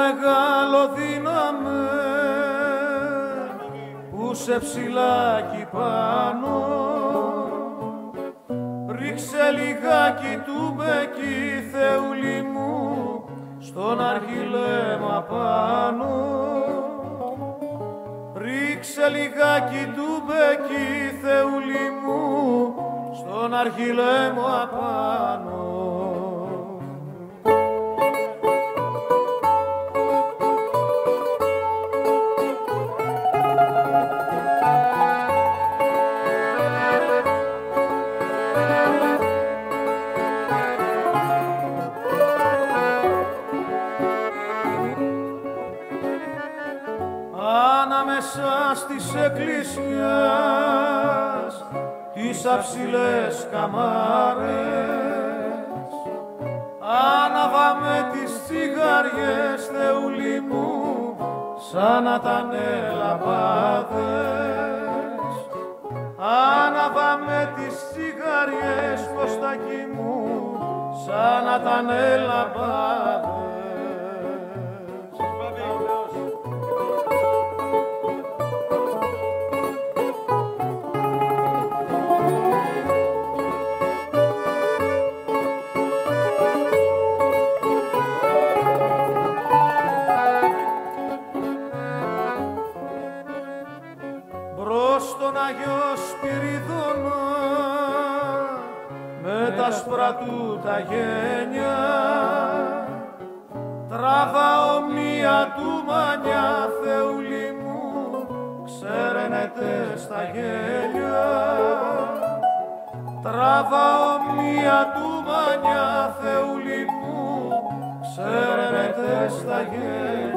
μεγάλο δύναμε που σε ψηλάκι πάνω, ρίξε λιγάκι του μπεκί, Θεούλη μου, στον αρχιλέμα πάνω. Ρίξε λιγάκι του μπεκί, Θεούλη μου, στον αρχιλέμα πάνω. Ανάμεσα στις εκκλησιές τις αψηλές καμάρες άναβαμε τις τσιγαριές, Θεούλη μου, σαν να ήταν λαμπάδες. Άναβαμε τις τσιγαριές, Κωστάκι μου, σαν να ήταν λαμπάδες. Στον Άγιο Σπυριδώνα με τα άσπρα του τα γένια τράβαω μία του μανιά, Θεούλη μου, ξέρενεται στα γέλια. Τράβαω μία του μανιά, Θεούλη μου, ξέρενεται στα γέλια.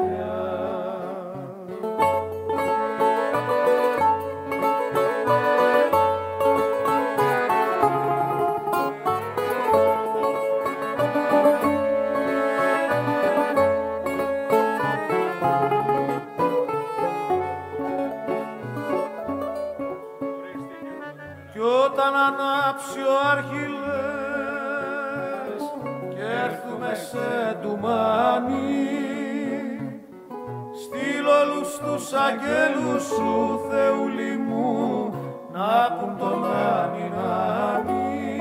Κι όταν ανάψει ο αρχιλές και έρθουμε σε ντουμάνι, στείλ όλους τους αγγέλους σου, Θεούλη μου, να πουν τον Άνι Νάνι.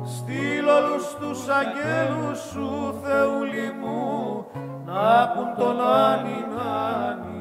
Στείλ όλους τους αγγέλους σου, Θεούλη μου, να πουν τον Άνι Νάνι.